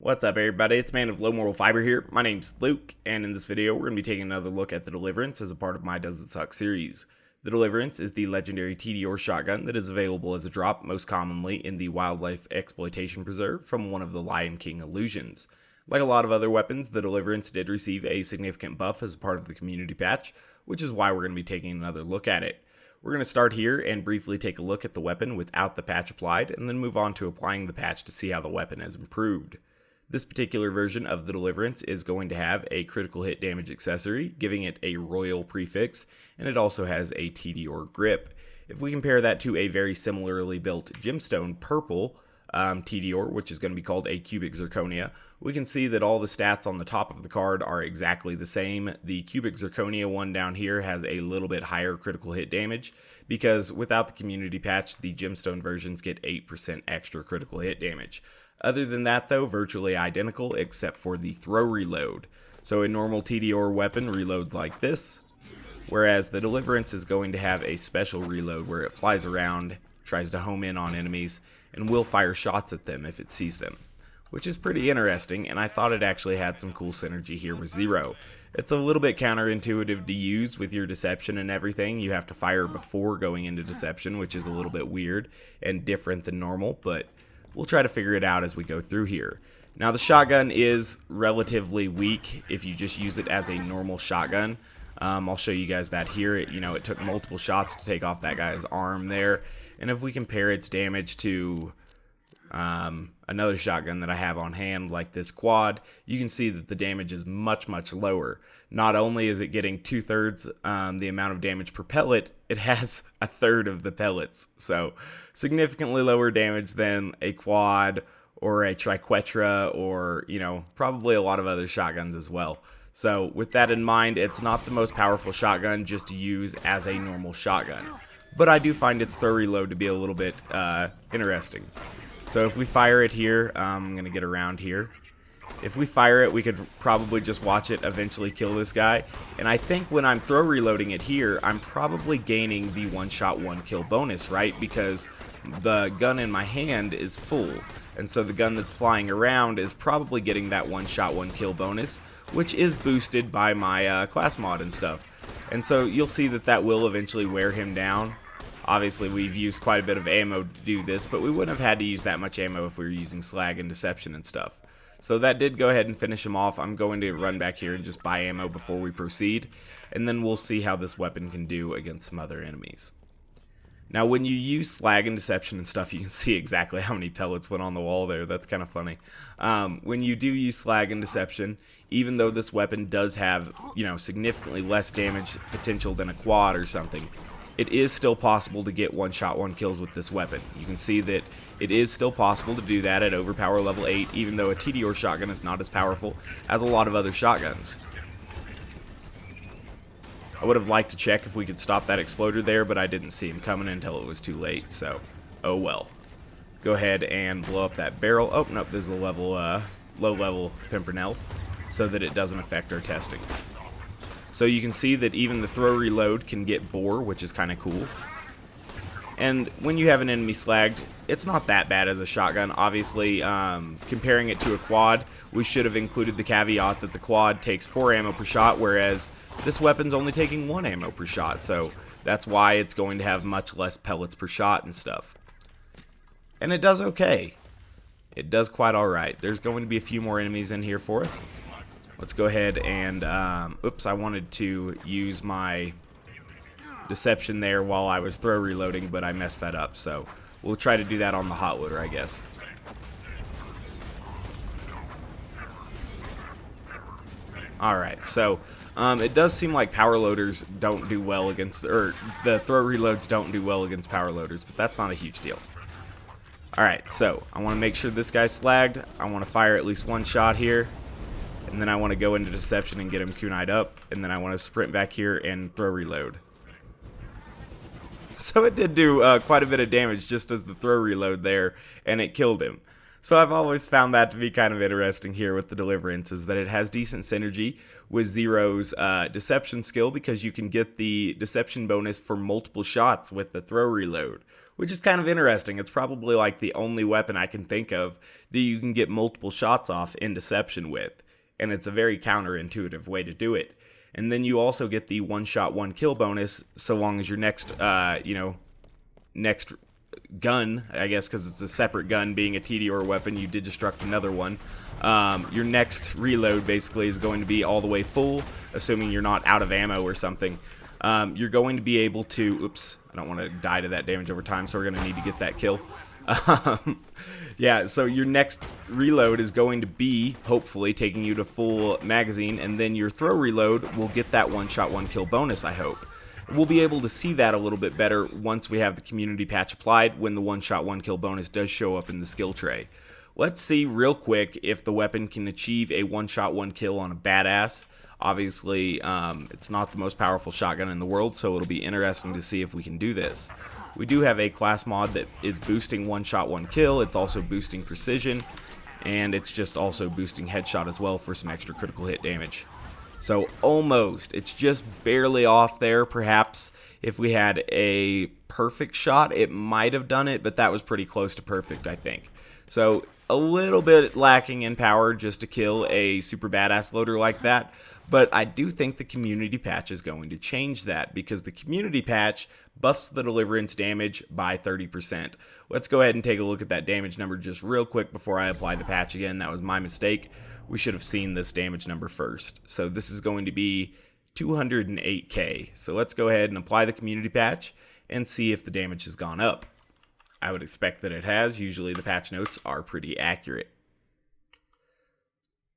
What's up, everybody? It's Man of Low Moral Fiber here. My name's Luke, and in this video we're going to be taking another look at the Deliverance as a part of my Does It Suck series. The Deliverance is the legendary Tediore shotgun that is available as a drop most commonly in the Wildlife Exploitation Preserve from one of the Lion King illusions. Like a lot of other weapons, the Deliverance did receive a significant buff as a part of the community patch, which is why we're going to be taking another look at it. We're going to start here and briefly take a look at the weapon without the patch applied, and then move on to applying the patch to see how the weapon has improved. This particular version of the Deliverance is going to have a critical hit damage accessory, giving it a royal prefix, and it also has a Tediore grip. If we compare that to a very similarly built gemstone purple Tediore, which is going to be called a cubic zirconia, we can see that all the stats on the top of the card are exactly the same. The cubic zirconia one down here has a little bit higher critical hit damage, because without the community patch, the gemstone versions get 8% extra critical hit damage. Other than that, though, virtually identical except for the throw reload. So a normal Tediore weapon reloads like this, whereas the Deliverance is going to have a special reload where it flies around, tries to home in on enemies, and will fire shots at them if it sees them, which is pretty interesting, and I thought it actually had some cool synergy here with Zero. It's a little bit counterintuitive to use with your deception and everything. You have to fire before going into deception, which is a little bit weird and different than normal, but we'll try to figure it out as we go through here. Now, the shotgun is relatively weak if you just use it as a normal shotgun. I'll show you guys that here. It took multiple shots to take off that guy's arm there. And if we compare its damage to another shotgun that I have on hand, like this quad, you can see that the damage is much, much lower. Not only is it getting 2/3 the amount of damage per pellet, it has 1/3 of the pellets. So significantly lower damage than a quad or a triquetra or, probably a lot of other shotguns as well. So with that in mind, it's not the most powerful shotgun just to use as a normal shotgun. But I do find its throw reload to be a little bit interesting. So if we fire it here, I'm going to get around here. If we fire it, we could probably just watch it eventually kill this guy. And I think when I'm throw reloading it here, I'm probably gaining the one-shot, one-kill bonus, right? Because the gun in my hand is full. And so the gun that's flying around is probably getting that one-shot, one-kill bonus, which is boosted by my class mod and stuff. And so you'll see that that will eventually wear him down. Obviously, we've used quite a bit of ammo to do this, but we wouldn't have had to use that much ammo if we were using slag and deception and stuff. So that did go ahead and finish him off. I'm going to run back here and just buy ammo before we proceed, and then we'll see how this weapon can do against some other enemies. Now, when you use slag and deception and stuff, you can see exactly how many pellets went on the wall there. That's kind of funny. When you do use slag and deception, even though this weapon does have, significantly less damage potential than a quad or something, it is still possible to get one-shot, one-kills with this weapon. You can see that it is still possible to do that at overpower level 8, even though a Tediore shotgun is not as powerful as a lot of other shotguns. I would have liked to check if we could stop that exploder there, but I didn't see him coming until it was too late, so oh well. Go ahead and blow up that barrel. Oh, nope, this is a low-level Pimpernel, so that it doesn't affect our testing. So you can see that even the throw reload can get bore, which is kind of cool. And when you have an enemy slagged, it's not that bad as a shotgun. Obviously, comparing it to a quad, we should have included the caveat that the quad takes 4 ammo per shot, whereas this weapon's only taking 1 ammo per shot. So that's why it's going to have much less pellets per shot and stuff. And it does okay. It does quite alright. There's going to be a few more enemies in here for us. Let's go ahead and, oops, I wanted to use my deception there while I was throw reloading, but I messed that up, so we'll try to do that on the hot loader, I guess. Alright, so it does seem like power loaders don't do well against, or the throw reloads don't do well against power loaders, but that's not a huge deal. Alright, so I want to make sure this guy's slagged. I want to fire at least one shot here. And then I want to go into deception and get him kunai'd up. And then I want to sprint back here and throw reload. So it did do quite a bit of damage just as the throw reload there. And it killed him. So I've always found that to be kind of interesting here with the Deliverance, is that it has decent synergy with Zero's deception skill, because you can get the deception bonus for multiple shots with the throw reload, which is kind of interesting. It's probably like the only weapon I can think of that you can get multiple shots off in deception with, and it's a very counterintuitive way to do it. And then you also get the one shot, one kill bonus so long as your next, next gun, I guess, because it's a separate gun being a Tediore weapon, you did destruct another one. Your next reload basically is going to be all the way full, assuming you're not out of ammo or something. You're going to be able to, oops, I don't want to die to that damage over time, so we're going to need to get that kill. Yeah, so your next reload is going to be, hopefully, taking you to full magazine, and then your throw reload will get that one shot, one kill bonus, I hope. We'll be able to see that a little bit better once we have the community patch applied, when the one shot, one kill bonus does show up in the skill tray. Let's see real quick if the weapon can achieve a one shot, one kill on a badass. Obviously, it's not the most powerful shotgun in the world, so it'll be interesting to see if we can do this. We do have a class mod that is boosting one shot, one kill. It's also boosting precision, and it's just also boosting headshot as well for some extra critical hit damage. So almost, it's just barely off there. Perhaps if we had a perfect shot, it might have done it, but that was pretty close to perfect, I think. So a little bit lacking in power just to kill a super badass loader like that. But I do think the community patch is going to change that, because the community patch buffs the Deliverance damage by 30%. Let's go ahead and take a look at that damage number just real quick before I apply the patch again. That was my mistake. We should have seen this damage number first. So this is going to be 208k. So let's go ahead and apply the community patch and see if the damage has gone up. I would expect that it has. Usually the patch notes are pretty accurate.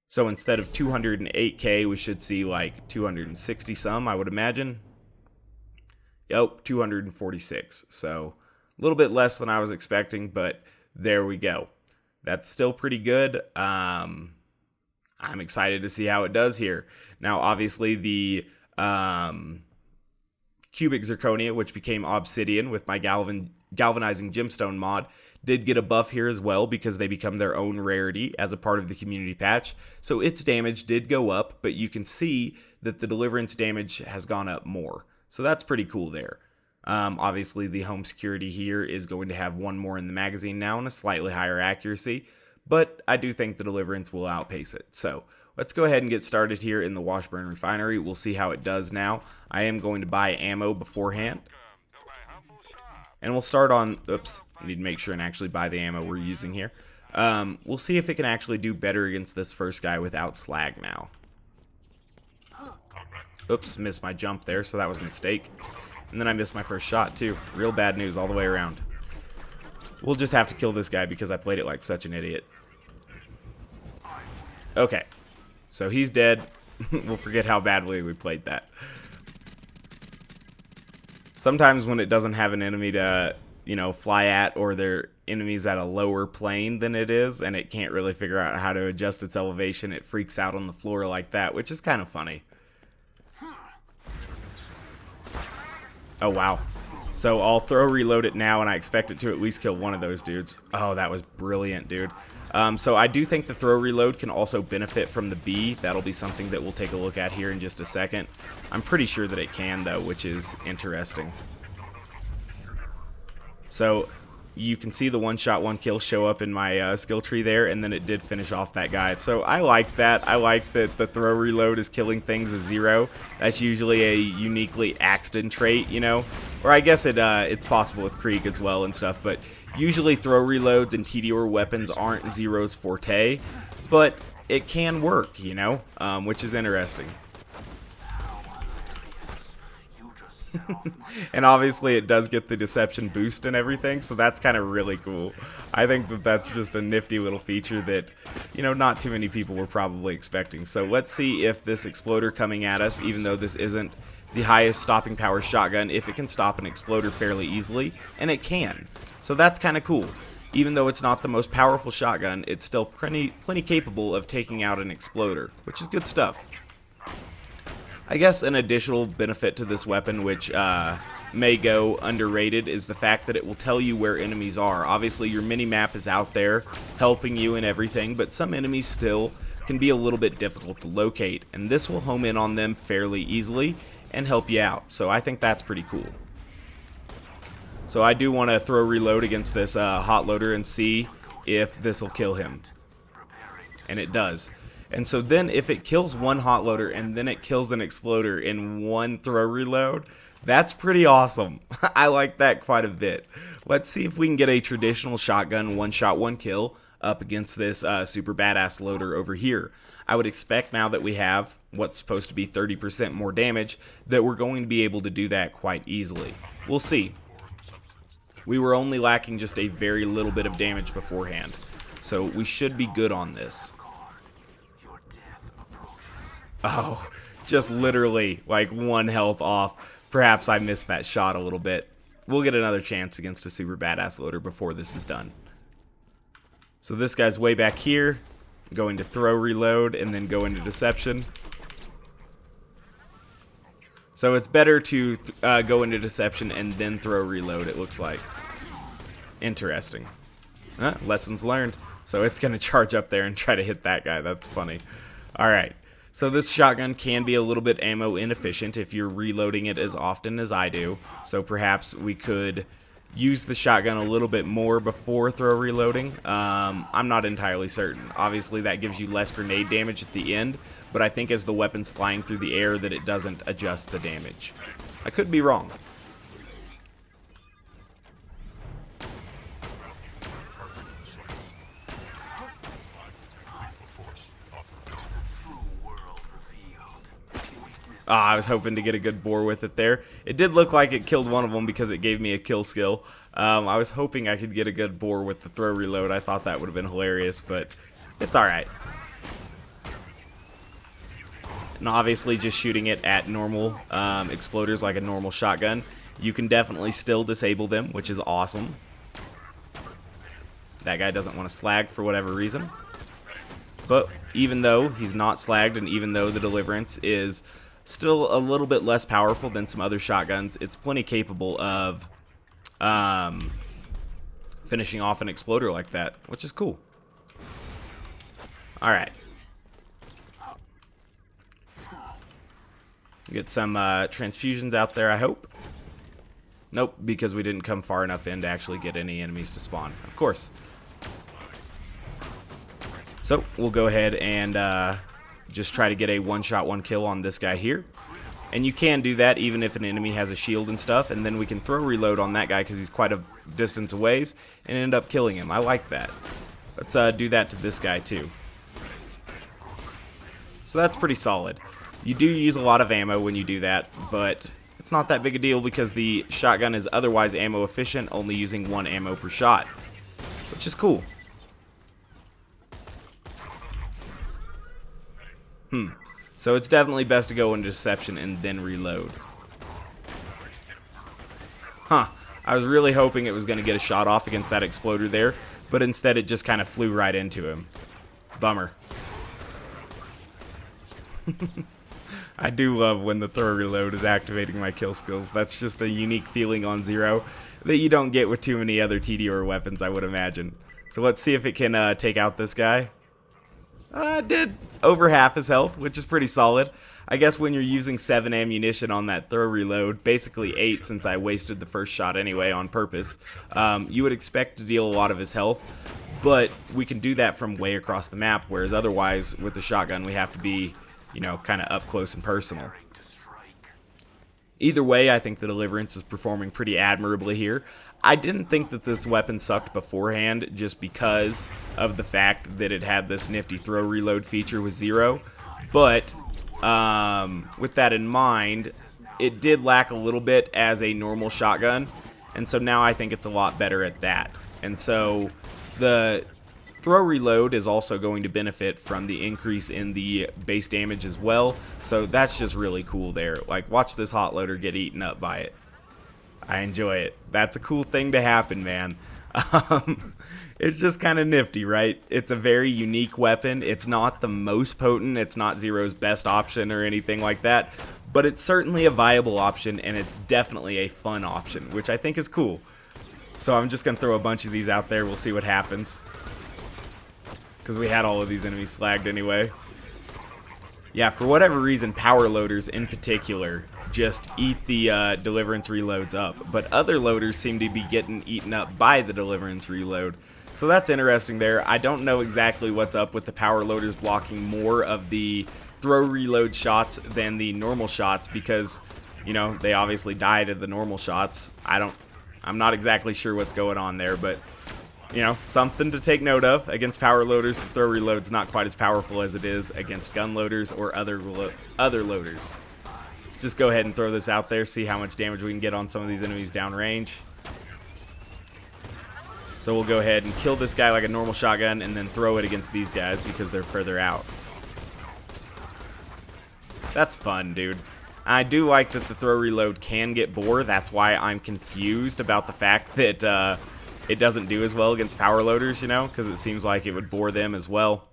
So instead of 208k, we should see like 260 some, I would imagine. Yep, 246. So a little bit less than I was expecting, but there we go. That's still pretty good. I'm excited to see how it does here. Now, obviously, the Cubic Zirconia, which became Obsidian with my Galvanizing Gemstone mod, did get a buff here as well, because they become their own rarity as a part of the community patch. So its damage did go up, but you can see that the Deliverance damage has gone up more. So that's pretty cool there. Obviously, the home security here is going to have one more in the magazine now and a slightly higher accuracy, but I do think the Deliverance will outpace it. So let's go ahead and get started here in the Washburn Refinery. We'll see how it does now. I am going to buy ammo beforehand. And we'll start on, oops, I need to make sure and actually buy the ammo we're using here. We'll see if it can actually do better against this first guy without slag now. Oops, missed my jump there, so that was a mistake. And then I missed my first shot too. Real bad news all the way around. We'll just have to kill this guy because I played it like such an idiot. Okay, so he's dead. We'll forget how badly we played that. Sometimes when it doesn't have an enemy to, fly at, or their enemies at a lower plane than it is, and it can't really figure out how to adjust its elevation, it freaks out on the floor like that, which is kind of funny. Oh, wow. So I'll throw reload it now, and I expect it to at least kill one of those dudes. Oh, that was brilliant, dude. So I do think the throw reload can also benefit from the B. That'll be something that we'll take a look at here in just a second. I'm pretty sure that it can, though, which is interesting. So you can see the one shot, one kill show up in my skill tree there, and then it did finish off that guy. So I like that. I like that the throw reload is killing things a 0. That's usually a uniquely Axton trait, Or I guess it's possible with Krieg as well and stuff, but usually throw reloads and Tediore weapons aren't Zero's forte, but it can work, which is interesting. And obviously it does get the deception boost and everything, so that's kind of really cool. I think that that's just a nifty little feature that, not too many people were probably expecting. So let's see if this exploder coming at us, even though this isn't the highest stopping power shotgun, if it can stop an exploder fairly easily, and it can. So that's kind of cool. Even though it's not the most powerful shotgun, it's still plenty capable of taking out an exploder, which is good stuff. I guess an additional benefit to this weapon, which may go underrated, is the fact that it will tell you where enemies are. Obviously, your mini-map is out there helping you and everything, but some enemies still can be a little bit difficult to locate, and this will home in on them fairly easily and help you out. So I think that's pretty cool. So I do want to throw reload against this hot loader and see if this will kill him. And it does. And so then if it kills one hot loader and then it kills an exploder in one throw reload, that's pretty awesome. I like that quite a bit. Let's see if we can get a traditional shotgun one shot one kill up against this super badass loader over here. I would expect now that we have what's supposed to be 30% more damage that we're going to be able to do that quite easily. We'll see. We were only lacking just a very little bit of damage beforehand, so we should be good on this. Oh, just literally like 1 health off. Perhaps I missed that shot a little bit. We'll get another chance against a super badass loader before this is done. So this guy's way back here. Going to throw reload and then go into deception. So it's better to go into deception and then throw reload, it looks like. Interesting. Lessons learned. So it's going to charge up there and try to hit that guy. That's funny. Alright. So this shotgun can be a little bit ammo inefficient if you're reloading it as often as I do. So perhaps we could use the shotgun a little bit more before throw reloading. I'm not entirely certain. Obviously that gives you less grenade damage at the end, but I think as the weapon's flying through the air that it doesn't adjust the damage. I could be wrong. I was hoping to get a good bore with it there. It did look like it killed one of them because it gave me a kill skill. I was hoping I could get a good bore with the throw reload. I thought that would have been hilarious, but it's alright. And obviously just shooting it at normal exploders like a normal shotgun, you can definitely still disable them, which is awesome. That guy doesn't want to slag for whatever reason. But even though he's not slagged and even though the Deliverance is still a little bit less powerful than some other shotguns, it's plenty capable of finishing off an exploder like that, which is cool. Alright. Get some transfusions out there, I hope. Nope, because we didn't come far enough in to actually get any enemies to spawn. Of course. So, we'll go ahead and just try to get a one-shot, one-kill on this guy here. And you can do that even if an enemy has a shield and stuff, and then we can throw reload on that guy because he's quite a distance away and end up killing him. I like that. Let's do that to this guy too. So that's pretty solid. You do use a lot of ammo when you do that, but it's not that big a deal because the shotgun is otherwise ammo efficient, only using 1 ammo per shot, which is cool. So it's definitely best to go into deception and then reload. I was really hoping it was going to get a shot off against that exploder there, but instead it just kind of flew right into him. Bummer. I do love when the throw reload is activating my kill skills. That's just a unique feeling on Zero that you don't get with too many other Tediore weapons, I would imagine. So let's see if it can take out this guy. Did over half his health, which is pretty solid. I guess when you're using 7 ammunition on that throw reload, basically 8 since I wasted the first shot anyway on purpose, you would expect to deal a lot of his health, but we can do that from way across the map, whereas otherwise with the shotgun we have to be, you know, kind of up close and personal. Either way, I think the Deliverance is performing pretty admirably here. I didn't think that this weapon sucked beforehand just because of the fact that it had this nifty throw reload feature with Zero, but with that in mind, it did lack a little bit as a normal shotgun, and so now I think it's a lot better at that. And so the throw reload is also going to benefit from the increase in the base damage as well, so that's just really cool there. Like, watch this hot loader get eaten up by it. I enjoy it. That's a cool thing to happen, man. It's just kind of nifty, right? It's a very unique weapon. It's not the most potent. It's not Zero's best option or anything like that. But it's certainly a viable option, and it's definitely a fun option, which I think is cool. So I'm just going to throw a bunch of these out there. We'll see what happens. Because we had all of these enemies slagged anyway. Yeah, for whatever reason, power loaders in particular just eat the Deliverance reloads up, but other loaders seem to be getting eaten up by the Deliverance reload. So that's interesting there. I don't know exactly what's up with the power loaders blocking more of the throw reload shots than the normal shots because, you know, they obviously die to the normal shots. I'm not exactly sure what's going on there, but you know, something to take note of. Against power loaders, the throw reload's not quite as powerful as it is against gun loaders or other loaders. Just go ahead and throw this out there, see how much damage we can get on some of these enemies downrange. So we'll go ahead and kill this guy like a normal shotgun and then throw it against these guys because they're further out. That's fun, dude. I do like that the throw reload can get bore. That's why I'm confused about the fact that it doesn't do as well against power loaders, you know, because it seems like it would bore them as well.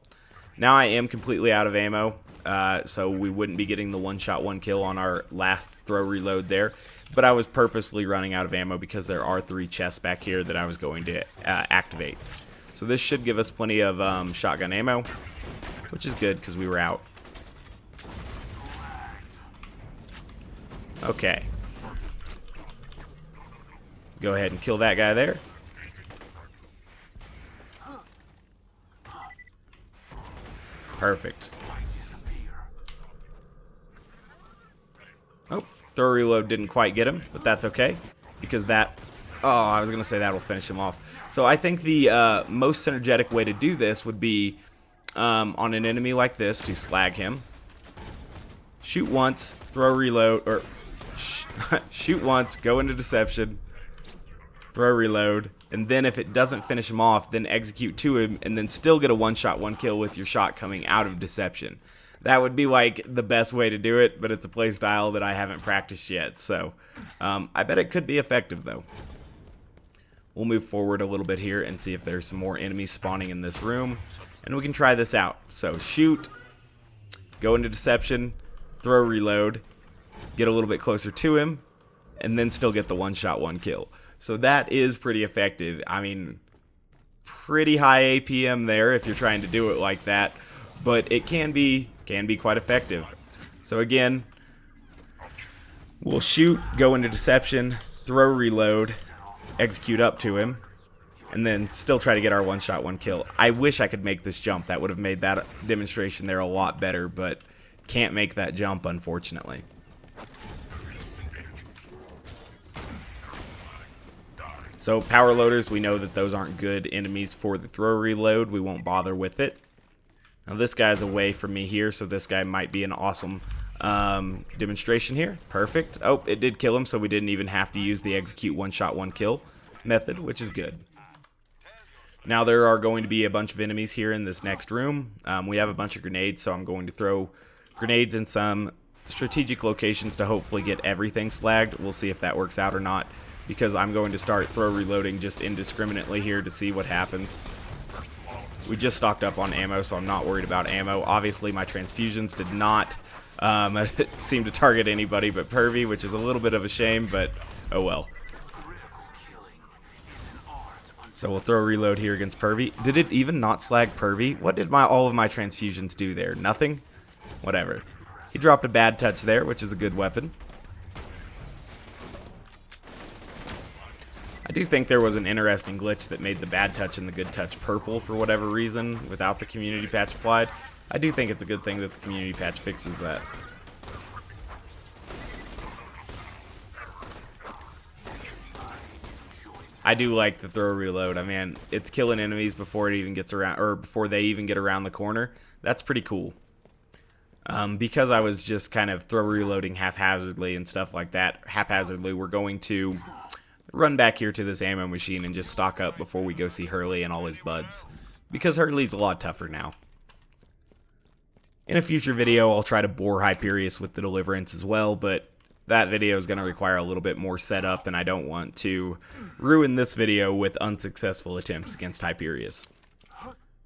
Now I am completely out of ammo, so we wouldn't be getting the one-shot, one-kill on our last throw reload there. But I was purposely running out of ammo because there are 3 chests back here that I was going to activate. So this should give us plenty of shotgun ammo, which is good because we were out. Okay. Go ahead and kill that guy there. Perfect. Oh, throw reload didn't quite get him, but that's okay. Because that... Oh, I was going to say that'll finish him off. So I think the most synergetic way to do this would be on an enemy like this to slag him. Shoot once, throw reload, or shoot once, go into deception, throw reload, and then if it doesn't finish him off, then execute to him, and then still get a one-shot, one-kill with your shot coming out of deception. That would be like the best way to do it, but it's a play style that I haven't practiced yet, so I bet it could be effective though. We'll move forward a little bit here and see if there's some more enemies spawning in this room, and we can try this out. So shoot, go into deception, throw reload, get a little bit closer to him, and then still get the one-shot, one-kill. So that is pretty effective. I mean, pretty high APM there if you're trying to do it like that, but it can be quite effective. So again, we'll shoot, go into deception, throw reload, execute up to him, and then still try to get our one-shot, one-kill. I wish I could make this jump. That would have made that demonstration there a lot better, but can't make that jump, unfortunately. So power loaders, we know that those aren't good enemies for the throw reload. We won't bother with it. Now this guy's away from me here, so this guy might be an awesome demonstration here. Perfect. Oh, it did kill him, so we didn't even have to use the execute one-shot, one-kill method, which is good. Now there are going to be a bunch of enemies here in this next room. We have a bunch of grenades, so I'm going to throw grenades in some strategic locations to hopefully get everything slagged. We'll see if that works out or not, because I'm going to start throw reloading just indiscriminately here to see what happens. We just stocked up on ammo, so I'm not worried about ammo. Obviously, my transfusions did not seem to target anybody but Pervy, which is a little bit of a shame, but oh well. So we'll throw reload here against Pervy. Did it even not slag Pervy? What did all of my transfusions do there? Nothing? Whatever. He dropped a bad touch there, which is a good weapon. I do think there was an interesting glitch that made the bad touch and the good touch purple for whatever reason without the community patch applied. I do think it's a good thing that the community patch fixes that. I do like the throw reload. I mean, it's killing enemies before it even gets around, or before they even get around the corner. That's pretty cool. Because I was just kind of throw reloading haphazardly and stuff like that, we're going to run back here to this ammo machine and just stock up before we go see Hurley and all his buds, because Hurley's a lot tougher now. In a future video, I'll try to bore Hyperius with the Deliverance as well, but that video is going to require a little bit more setup, and I don't want to ruin this video with unsuccessful attempts against Hyperius.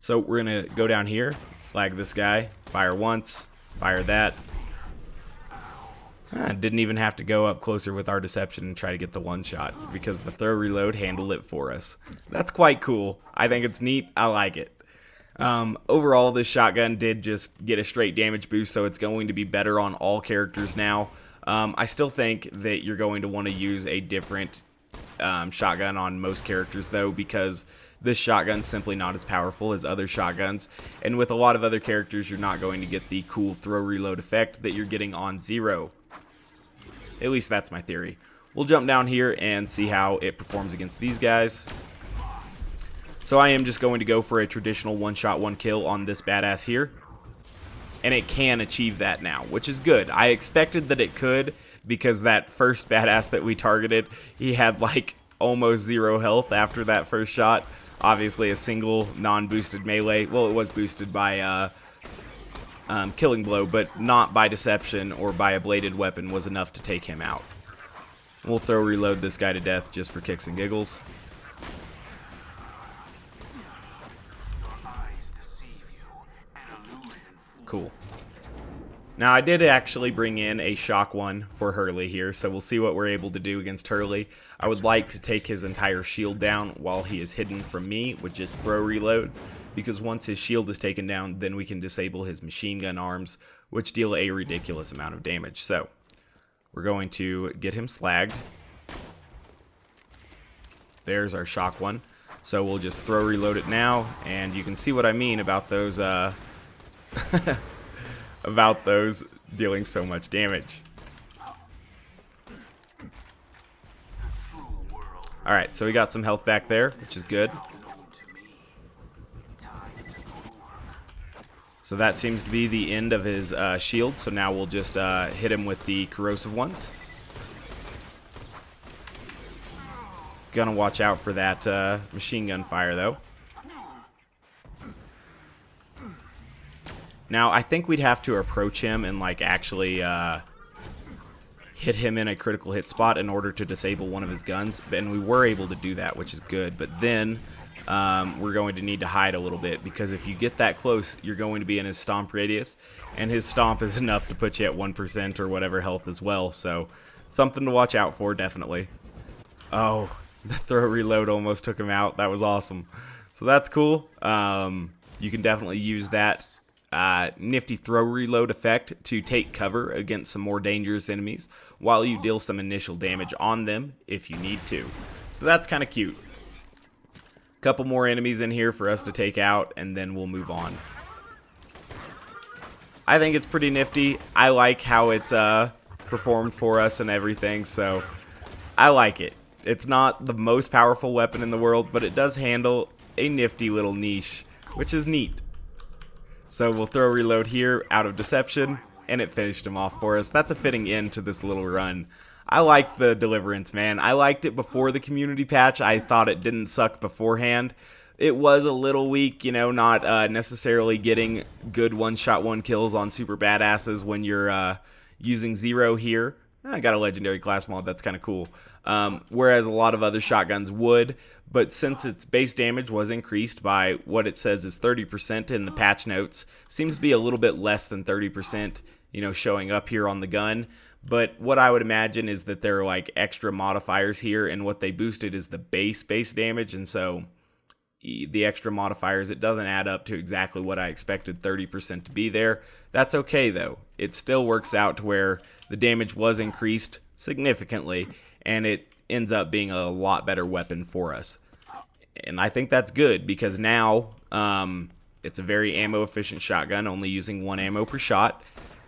So we're going to go down here, slag this guy, fire once, fire that. Didn't even have to go up closer with our deception and try to get the one shot, because the throw reload handled it for us. That's quite cool. I think it's neat. I like it. Overall, this shotgun did just get a straight damage boost, so it's going to be better on all characters now. I still think that you're going to want to use a different shotgun on most characters, though, because this shotgun's simply not as powerful as other shotguns. And with a lot of other characters, you're not going to get the cool throw reload effect that you're getting on Zero. At least that's my theory. We'll jump down here and see how it performs against these guys. So I am just going to go for a traditional one-shot, one-kill on this badass here. And it can achieve that now, which is good. I expected that it could, because that first badass that we targeted, he had like almost 0 health after that first shot. Obviously a single non-boosted melee. Well, it was boosted by killing blow, but not by deception or by a bladed weapon was enough to take him out. We'll throw reload this guy to death just for kicks and giggles. Cool. Now I did actually bring in a shock one for Hurley here, so we'll see what we're able to do against Hurley. I would like to take his entire shield down while he is hidden from me with just throw reloads, because once his shield is taken down, then we can disable his machine gun arms, which deal a ridiculous amount of damage. So we're going to get him slagged. There's our shock one. So we'll just throw reload it now, and you can see what I mean about those about those dealing so much damage. Alright, so we got some health back there, which is good. So that seems to be the end of his shield, so now we'll just hit him with the corrosive ones. Gonna watch out for that machine gun fire, though. Now, I think we'd have to approach him and, like, actually hit him in a critical hit spot in order to disable one of his guns. And we were able to do that, which is good. But then we're going to need to hide a little bit, because if you get that close, you're going to be in his stomp radius. And his stomp is enough to put you at 1% or whatever health as well. So, something to watch out for, definitely. Oh, the throw reload almost took him out. That was awesome. So that's cool. You can definitely use that nifty throw reload effect to take cover against some more dangerous enemies while you deal some initial damage on them if you need to. So that's kind of cute. Couple more enemies in here for us to take out, and then we'll move on. I think it's pretty nifty. I like how it's performed for us and everything, so I like it. It's not the most powerful weapon in the world, but it does handle a nifty little niche, which is neat. So we'll throw reload here out of deception, and it finished him off for us. That's a fitting end to this little run. I like the Deliverance, man. I liked it before the community patch. I thought it didn't suck beforehand. It was a little weak, you know, not necessarily getting good one-shot, one-kills on super badasses when you're using Zero here. I got a legendary class mod, that's kind of cool. Whereas a lot of other shotguns would, but since its base damage was increased by what it says is 30% in the patch notes, seems to be a little bit less than 30%, you know, showing up here on the gun. But what I would imagine is that there are like extra modifiers here, and what they boosted is the base damage, and so the extra modifiers, it doesn't add up to exactly what I expected 30% to be there. That's okay though. It still works out to where the damage was increased significantly, and it ends up being a lot better weapon for us. And I think that's good, because now it's a very ammo efficient shotgun, only using 1 ammo per shot,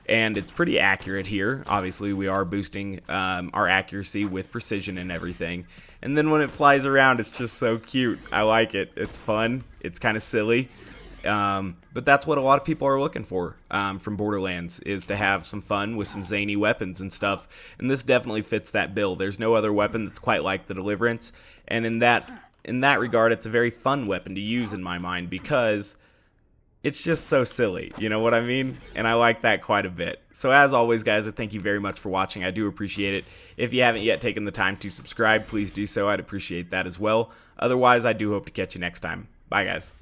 and it's pretty accurate here. Obviously we are boosting our accuracy with precision and everything, and then when it flies around, it's just so cute. I like it. It's fun. It's kind of silly, but that's what a lot of people are looking for from Borderlands, is to have some fun with some zany weapons and stuff, and this definitely fits that bill. There's no other weapon that's quite like the Deliverance, and in that regard, it's a very fun weapon to use in my mind, because it's just so silly, you know what I mean? And I like that quite a bit. So as always, guys, I thank you very much for watching. I do appreciate it. If you haven't yet taken the time to subscribe, please do so. I'd appreciate that as well. Otherwise, I do hope to catch you next time. Bye, guys.